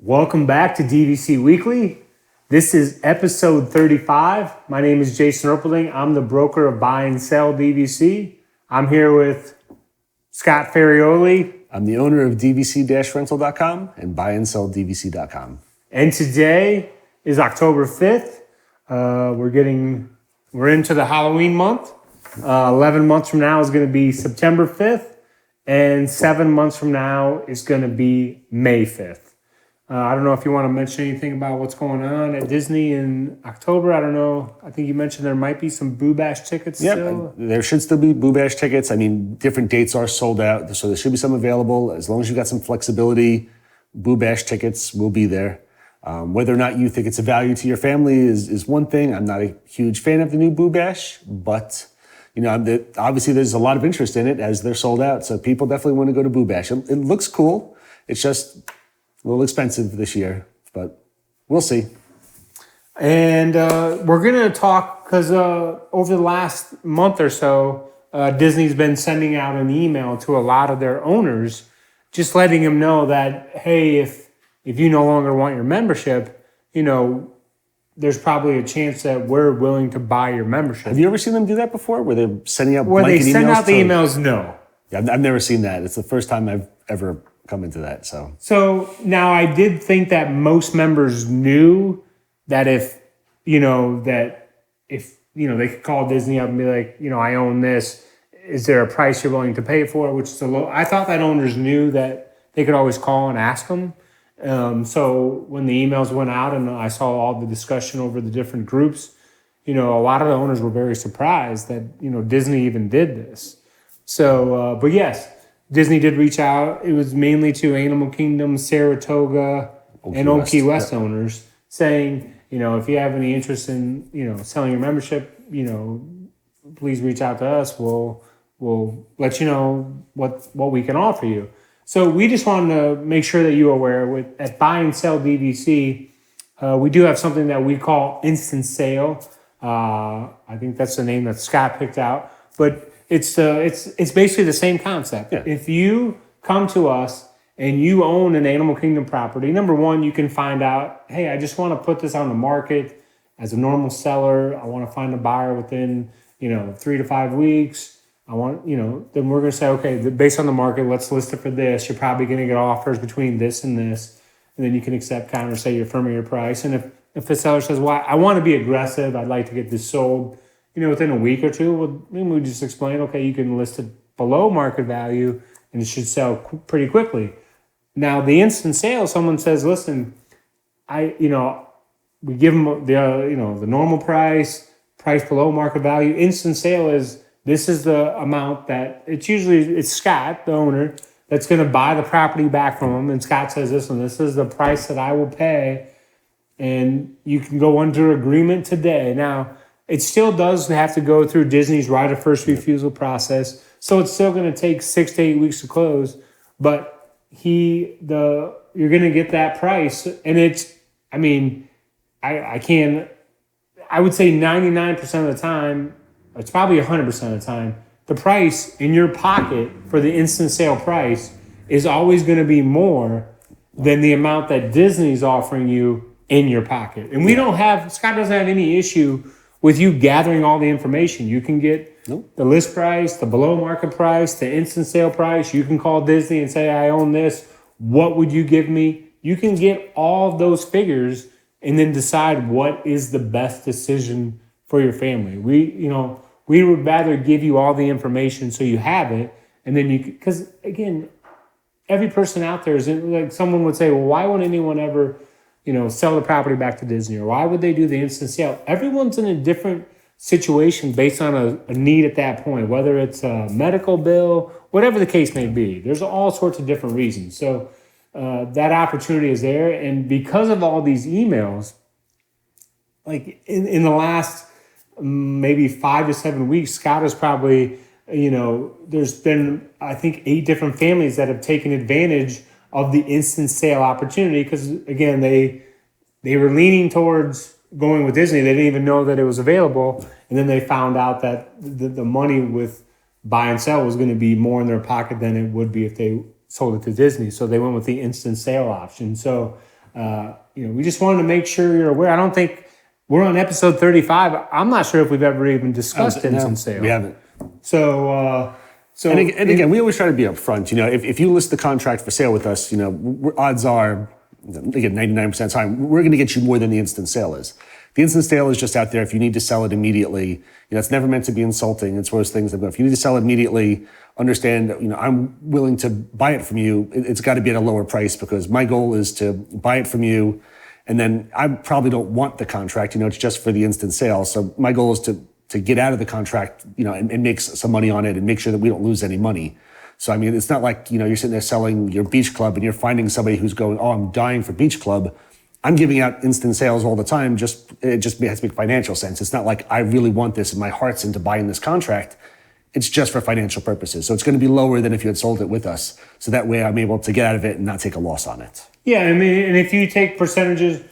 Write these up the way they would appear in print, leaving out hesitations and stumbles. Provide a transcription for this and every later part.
Welcome back to DVC Weekly. This is episode 35. My name is Jason Erpelding. I'm the broker of Buy and Sell DVC. I'm here with Scott Ferrioli. I'm the owner of DVC-Rental.com and BuyandSellDVC.com. And today is October 5th. We're into the Halloween month. 11 months from now is going to be September 5th. And 7 months from now is going to be May 5th. I don't know if you want to mention anything about what's going on at Disney in October. I don't know. I think you mentioned there might be some Boo Bash tickets still. There should still be Boo Bash tickets. I mean, different dates are sold out, so there should be some available. As long as you got some flexibility, Boo Bash tickets will be there. Whether or not you think it's a value to your family is one thing. I'm not a huge fan of the new Boo Bash, but obviously there's a lot of interest in it as they're sold out. So people definitely want to go to Boo Bash. It looks cool. It's just a little expensive this year, but we'll see. And we're going to talk, because over the last month or so, Disney's been sending out an email to a lot of their owners, just letting them know that, hey, if you no longer want your membership, there's probably a chance that we're willing to buy your membership. Have you ever seen them do that before, where they're sending out blanket emails? Where they send out the emails, no. Yeah, I've never seen that. It's the first time I've ever come into that. So now I did think that most members knew that if they could call Disney up and be like, I own this. Is there a price you're willing to pay for it? Which is I thought that owners knew that they could always call and ask them. So when the emails went out and I saw all the discussion over the different groups, a lot of the owners were very surprised that, Disney even did this. So, but yes, Disney did reach out. It was mainly to Animal Kingdom, Saratoga, and Old Key West owners saying, if you have any interest in, selling your membership, please reach out to us. We'll let you know what we can offer you. So we just wanted to make sure that you're aware at Buy and Sell DVC, we do have something that we call instant sale. I think that's the name that Scott picked out, but it's basically the same concept. Yeah. If you come to us and you own an Animal Kingdom property, number one, you can find out, hey, I just want to put this on the market as a normal seller. I want to find a buyer within 3 to 5 weeks. I want, then we're going to say, okay, based on the market, let's list it for this. You're probably going to get offers between this and this. And then you can accept counter, say you're firming your price. And if the seller says, well, I want to be aggressive, I'd like to get this sold, within a week or two, well, then we just explain, okay, you can list it below market value and it should sell pretty quickly. Now, the instant sale, someone says, listen, we give them the normal price below market value. Instant sale this is the amount that it's Scott, the owner, that's going to buy the property back from him. And Scott says, listen, this is the price that I will pay. And you can go under agreement today. Now, it still does have to go through Disney's right of first refusal process. So it's still going to take 6 to 8 weeks to close. But you're going to get that price. And I would say 99% of the time, it's probably 100% of the time, the price in your pocket for the instant sale price is always going to be more than the amount that Disney's offering you in your pocket. And Scott doesn't have any issue with you gathering all the information. You can get the list price, the below market price, the instant sale price. You can call Disney and say, I own this. What would you give me? You can get all of those figures and then decide what is the best decision for your family. We would rather give you all the information so you have it. And then because again, every person out there is like, someone would say, well, why would anyone ever sell the property back to Disney, or why would they do the instant sale? Everyone's in a different situation based on a need at that point, whether it's a medical bill, whatever the case may be. There's all sorts of different reasons. So that opportunity is there. And because of all these emails, like in the last maybe 5 to 7 weeks, Scott has probably, there's been, I think, 8 different families that have taken advantage of the instant sale opportunity, because again, they were leaning towards going with Disney. They didn't even know that it was available, and then they found out that the money with buy and sell was going to be more in their pocket than it would be if they sold it to Disney. So they went with the instant sale option. So We just wanted to make sure you're aware. I don't think we're on episode 35. I'm not sure if we've ever even discussed instant sale. We haven't. So and again, we always try to be upfront. If you list the contract for sale with us, odds are, again, 99% of the time, we're going to get you more than the instant sale is. The instant sale is just out there if you need to sell it immediately. It's never meant to be insulting. It's one of those things that if you need to sell it immediately, understand, I'm willing to buy it from you. It's got to be at a lower price because my goal is to buy it from you. And then I probably don't want the contract, it's just for the instant sale. So my goal is to get out of the contract, and make some money on it and make sure that we don't lose any money. So, it's not like, you're sitting there selling your beach club and you're finding somebody who's going, oh, I'm dying for beach club. I'm giving out instant sales all the time. It just has to make financial sense. It's not like I really want this and my heart's into buying this contract. It's just for financial purposes. So it's going to be lower than if you had sold it with us. So that way I'm able to get out of it and not take a loss on it. Yeah, and if you take percentages,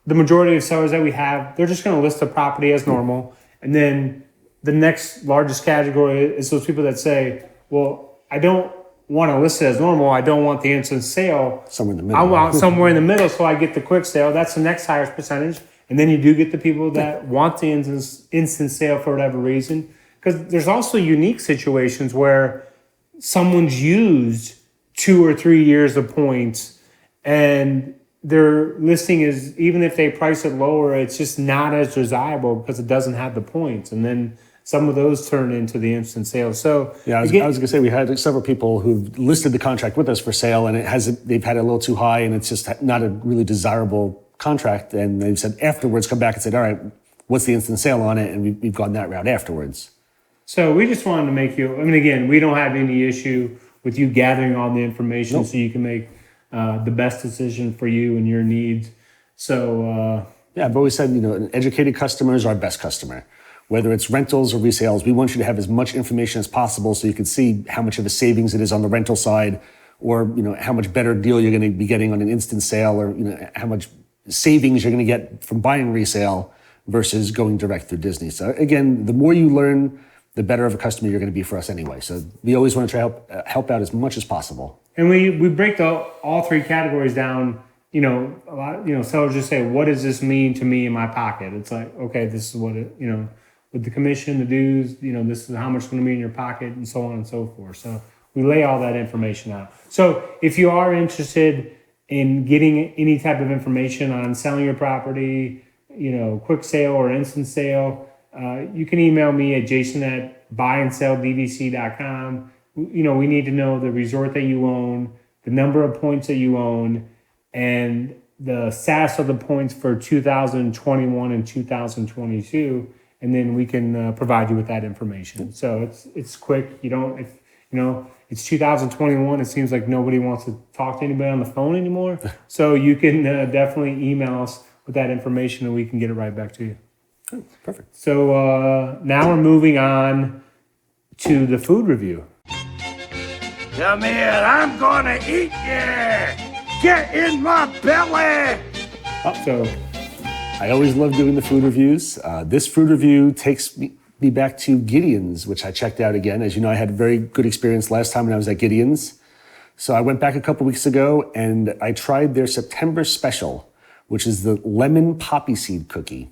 the majority of sellers that we have, they're just going to list the property as normal. And then the next largest category is those people that say, well, I don't want to list it as normal. I don't want the instant sale. Somewhere in the middle. I want somewhere in the middle so I get the quick sale. That's the next highest percentage. And then you do get the people that want the instant sale for whatever reason. Because there's also unique situations where someone's used 2 or 3 years of points and their listing is, even if they price it lower, it's just not as desirable because it doesn't have the points. And then some of those turn into the instant sale. So yeah, I was going to say we had several people who've listed the contract with us for sale, and they've had it a little too high, and it's just not a really desirable contract. And they've said afterwards, come back and said, all right, what's the instant sale on it? And we've gone that route afterwards. So we just wanted to make you. Again, we don't have any issue with you gathering all the information so you can make the best decision for you and your needs. So yeah, I've always said, an educated customer is our best customer. Whether it's rentals or resales, we want you to have as much information as possible so you can see how much of a savings it is on the rental side, or how much better deal you're going to be getting on an instant sale, or how much savings you're going to get from buying resale versus going direct through Disney. So again, the more you learn, the better of a customer you're going to be for us anyway. So we always want to try to help out as much as possible. And we break all 3 categories down. A lot, sellers just say, what does this mean to me in my pocket? It's like, okay, this is what it, with the commission, the dues, this is how much it's going to be in your pocket, and so on and so forth. So we lay all that information out. So if you are interested in getting any type of information on selling your property, quick sale or instant sale, you can email me at jason@buyandselldvc.com. We need to know the resort that you own, the number of points that you own, and the status of the points for 2021 and 2022. And then we can provide you with that information. So it's quick. It's 2021. It seems like nobody wants to talk to anybody on the phone anymore. So you can definitely email us with that information and we can get it right back to you. Oh, perfect. So now we're moving on to the food review. Come here, I'm gonna eat you! Get in my belly! So I always love doing the food reviews. This food review takes me back to Gideon's, which I checked out again. As you know, I had a very good experience last time when I was at Gideon's. So I went back a couple weeks ago and I tried their September special, which is the lemon poppy seed cookie.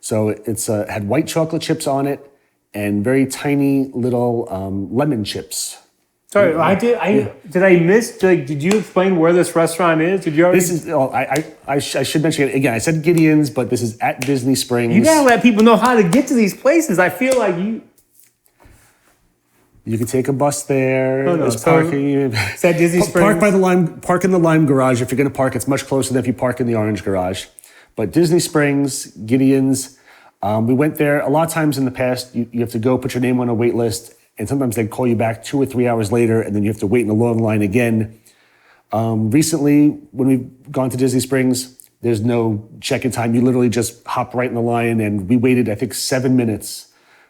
So it's had white chocolate chips on it and very tiny little lemon chips. Sorry, did I miss? Did you explain where this restaurant is? Did you already? This is. Oh, I should mention it again. I said Gideon's, but this is at Disney Springs. You gotta let people know how to get to these places. I feel like you. You can take a bus there. No, There's so parking. it's at Disney Springs. Park by the lime. Park in the Lime Garage. If you're going to park, it's much closer than if you park in the Orange Garage. But Disney Springs, Gideon's. We went there a lot of times in the past. You have to go put your name on a wait list. And sometimes they call you back 2 or 3 hours later, and then you have to wait in a long line again. Recently, when we've gone to Disney Springs, there's no check-in time. You literally just hop right in the line, and we waited, I think, 7 minutes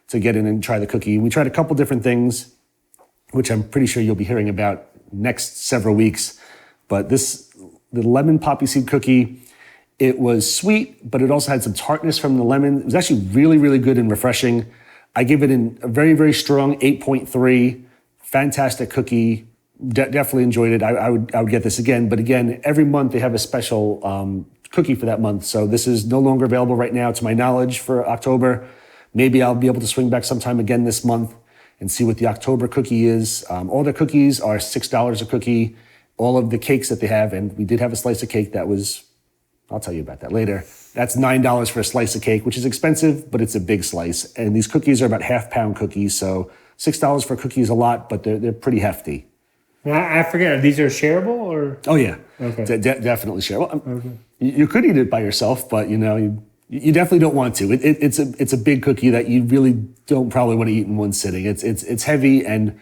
to get in and try the cookie. We tried a couple different things, which I'm pretty sure you'll be hearing about next several weeks. But the lemon poppy seed cookie, it was sweet, but it also had some tartness from the lemon. It was actually really, really good and refreshing. I give it a very, very strong 8.3. Fantastic cookie. Definitely enjoyed it. I would get this again. But again, every month they have a special cookie for that month. So this is no longer available right now, to my knowledge, for October. Maybe I'll be able to swing back sometime again this month and see what the October cookie is. All their cookies are $6 a cookie. All of the cakes that they have, and we did have a slice of cake that was, I'll tell you about that later. That's $9 for a slice of cake, which is expensive, but it's a big slice. And these cookies are about half-pound cookies, so $6 for a cookie is a lot, but they're pretty hefty. I forget, these are shareable or? Oh yeah, Okay. Definitely shareable. Okay. You could eat it by yourself, but you definitely don't want to. It's a big cookie that you really don't probably want to eat in one sitting. It's heavy, and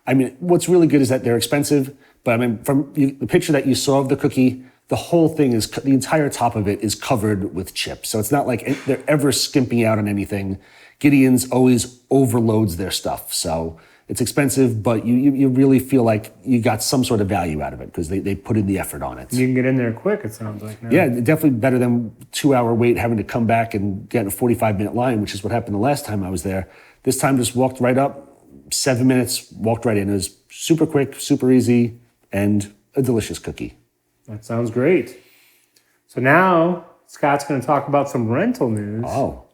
I mean, what's really good is that they're expensive. But I mean, from the picture that you saw of the cookie, the whole thing is, the entire top of it is covered with chips. So it's not like they're ever skimping out on anything. Gideon's always overloads their stuff. So it's expensive, but you really feel like you got some sort of value out of it because they put in the effort on it. You can get in there quick, it sounds like. Now. Yeah, definitely better than 2-hour wait, having to come back and get in a 45-minute line, which is what happened the last time I was there. This time just walked right up, 7 minutes, walked right in. It was super quick, super easy, and a delicious cookie. That sounds great. So now Scott's going to talk about some rental news. Oh,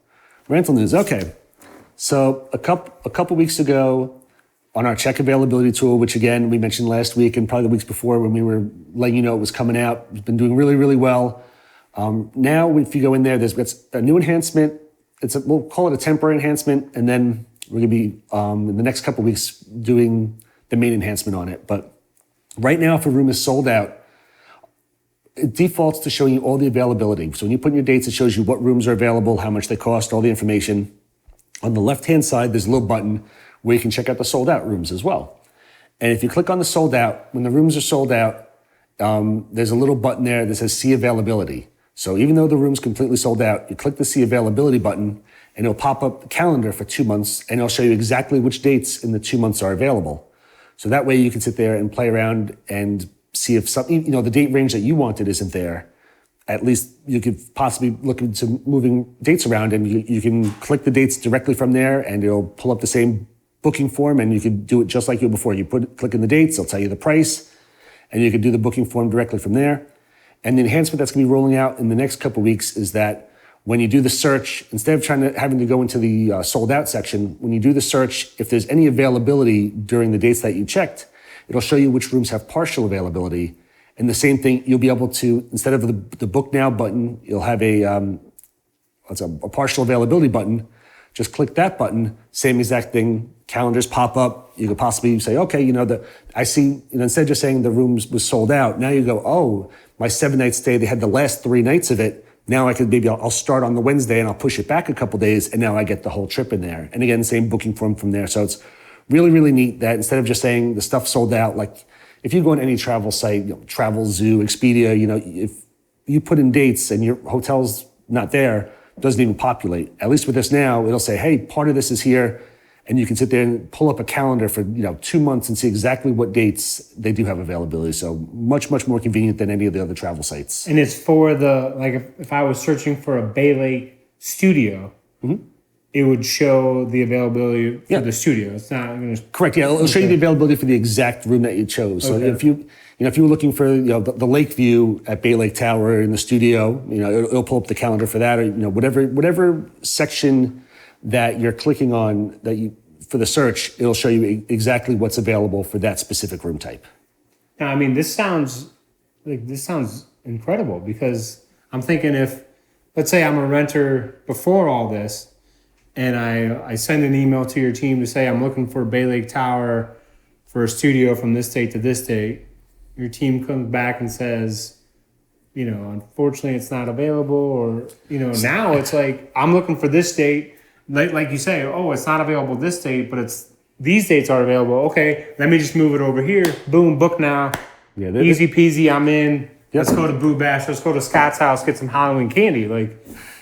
rental news. Okay. So a couple weeks ago on our check availability tool, which again, we mentioned last week and probably the weeks before when we were letting you know it was coming out, it's been doing really, really well. Now, if you go in there, there's a new enhancement. We'll call it a temporary enhancement, and then we're going to be, in the next couple of weeks, doing the main enhancement on it. But right now, if a room is sold out, it defaults to showing you all the availability. So when you put in your dates, it shows you what rooms are available, how much they cost, all the information. On the left-hand side, there's a little button where you can check out the sold out rooms as well. And if you click on the sold out, when the rooms are sold out, there's a little button there that says see availability. So even though the room's completely sold out, you click the see availability button and it'll pop up the calendar for 2 months and it'll show you exactly which dates in the 2 months are available. So that way you can sit there and play around and see if something, the date range that you wanted isn't there. At least you could possibly look into moving dates around, and you can click the dates directly from there and it'll pull up the same booking form, and you can do it just like you before. You click in the dates, it'll tell you the price, and you can do the booking form directly from there. And the enhancement that's going to be rolling out in the next couple of weeks is that when you do the search, instead of having to go into the sold out section, when you do the search, if there's any availability during the dates that you checked, it'll show you which rooms have partial availability. And the same thing, you'll be able to, instead of the book now button, you'll have a partial availability button. Just click that button, same exact thing, calendars pop up. You could possibly say, okay, I see, instead of just saying the rooms was sold out, now you go, oh, my 7-night stay, they had the last 3 nights of it. Now I'll start on the Wednesday and I'll push it back a couple days, and now I get the whole trip in there. And again, same booking form from there. So it's really, really neat that instead of just saying the stuff sold out, like if you go on any travel site, Travel Zoo, Expedia, if you put in dates and your hotel's not there, it doesn't even populate. At least with this now, it'll say, hey, part of this is here. And you can sit there and pull up a calendar for 2 months and see exactly what dates they do have availability. So much, much more convenient than any of the other travel sites. And it's for if I was searching for a Bay Lake studio, it would show the availability for the studio. It's not going to... Correct, yeah. It'll show you the availability for the exact room that you chose. So if you were looking for the lake view at Bay Lake Tower in the studio, it'll pull up the calendar for that, or whatever section that you're clicking on for the search, it'll show you exactly what's available for that specific room type. Now, I mean, this sounds incredible, because I'm thinking let's say I'm a renter before all this, and I send an email to your team to say I'm looking for Bay Lake Tower for a studio from this date to this date. Your team comes back and says, unfortunately it's not available, or, now it's like, I'm looking for this date. Like you say, oh, it's not available this date, but these dates are available. Okay, let me just move it over here. Boom, book now. Yeah, easy peasy, I'm in. Yep. Let's go to Boo Bash. Let's go to Scott's house, get some Halloween candy.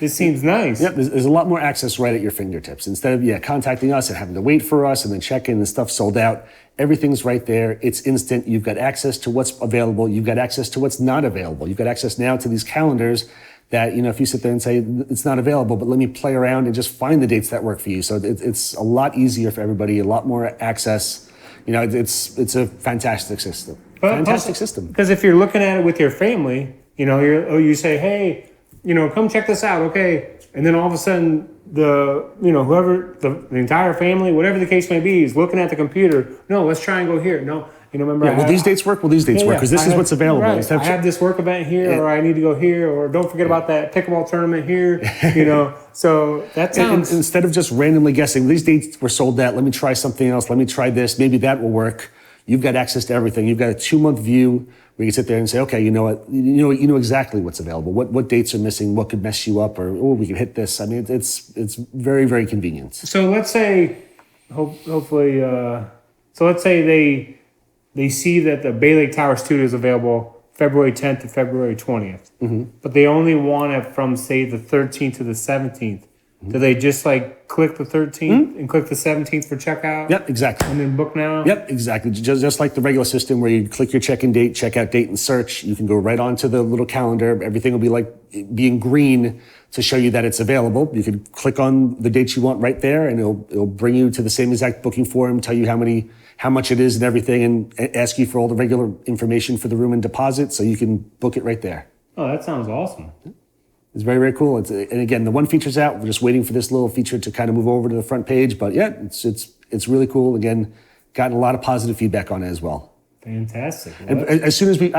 This seems nice. Yep, there's a lot more access right at your fingertips. Instead of contacting us and having to wait for us and then check in and stuff sold out, everything's right there. It's instant. You've got access to what's available. You've got access to what's not available. You've got access now to these calendars that, if you sit there and say, it's not available, but let me play around and just find the dates that work for you. So it's a lot easier for everybody, a lot more access. It's a fantastic system. Fantastic system. Because if you're looking at it with your family, you say, hey, come check this out, okay? And then all of a sudden, whoever, the entire family, whatever the case may be, is looking at the computer. No, let's try and go here. No, remember. Will these dates work? Will these dates work? Because this is what's available. Right. I have this work event here, or I need to go here, or don't forget about that pickleball tournament here. So that sounds. Instead of just randomly guessing, these dates were sold out. Let me try something else. Let me try this. Maybe that will work. You've got access to everything. You've got a 2-month view where you can sit there and say, okay, you know what? You know exactly what's available. What dates are missing? What could mess you up? Or we can hit this. I mean, it's very, very convenient. So let's say, hopefully, let's say they see that the Bay Lake Tower Studio is available February 10th to February 20th, but they only want it from, say, the 13th to the 17th. Do they just click the 13th and click the 17th for checkout? Yep, exactly. And then book now? Yep, exactly. Just like the regular system where you click your check-in date, checkout date, and search. You can go right onto the little calendar. Everything will be being green to show you that it's available. You can click on the dates you want right there, and it'll bring you to the same exact booking form, tell you how much it is and everything, and ask you for all the regular information for the room and deposit, so you can book it right there. Oh, that sounds awesome. It's very, very cool. And again, the one feature's out. We're just waiting for this little feature to kind of move over to the front page. But yeah, it's really cool. Again, gotten a lot of positive feedback on it as well. Fantastic. And as soon as we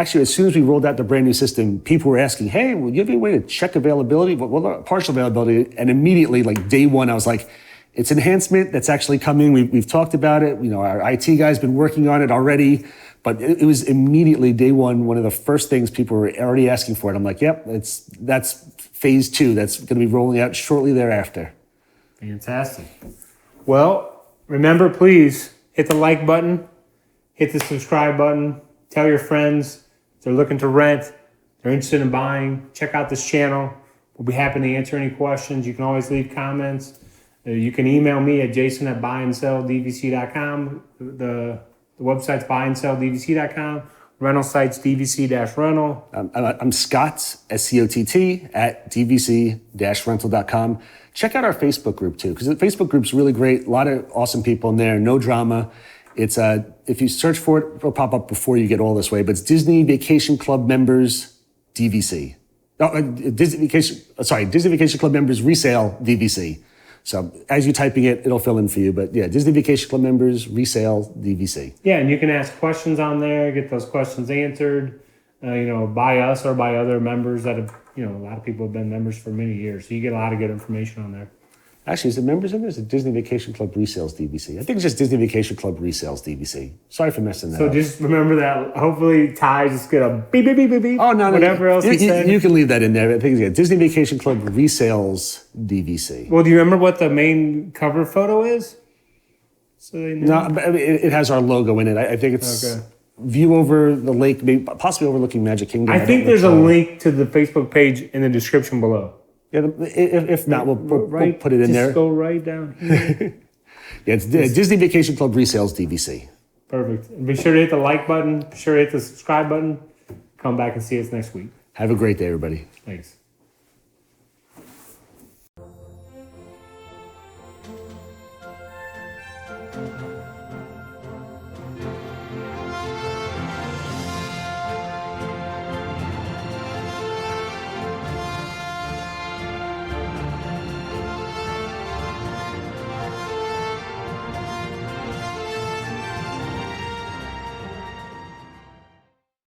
rolled out the brand new system, people were asking, "Hey, will you have any way to check availability? Well, partial availability." And immediately, day one, I was like, "It's Enhancement that's actually coming. We've talked about it. Our IT guy's been working on it already." But it was immediately day one of the first things people were already asking for it. I'm like, "Yep, that's phase 2. That's going to be rolling out shortly thereafter." Fantastic. Well, remember, please hit the like button, hit the subscribe button, tell your friends if they're looking to rent, they're interested in buying, check out this channel. We'll be happy to answer any questions. You can always leave comments. You can email me at jason@buyandselldvc.com. The website's buyandselldvc.com. Rental site's DVC-Rental. I'm Scott, SCOTT, at DVC-Rental.com. Check out our Facebook group too, because the Facebook group's really great. A lot of awesome people in there, no drama. It's if you search for it, it'll pop up before you get all this way, but it's Disney Vacation Club Members DVC. Disney Vacation Club Members Resale DVC. So as you're typing it, it'll fill in for you. But yeah, Disney Vacation Club Members Resale DVC. Yeah, and you can ask questions on there, get those questions answered, by us or by other members that have, a lot of people have been members for many years. So you get a lot of good information on there. Actually, is it members in there? Is it Disney Vacation Club Resales DVC? I think it's just Disney Vacation Club Resales DVC. Sorry for messing that up. So just remember that. Hopefully Ty just get a beep, beep, beep, beep, beep. Oh, no. Whatever else he said. You can leave that in there. I think it's Disney Vacation Club Resales DVC. Well, do you remember what the main cover photo is? So they know. No, it has our logo in it. I think it's view over the lake, maybe possibly overlooking Magic Kingdom. I think there's a link to the Facebook page in the description below. Yeah, if not, we'll put it in there. Just go right down here. Yeah, it's Disney Vacation Club Resales DVC. Perfect. And be sure to hit the like button. Be sure to hit the subscribe button. Come back and see us next week. Have a great day, everybody. Thanks.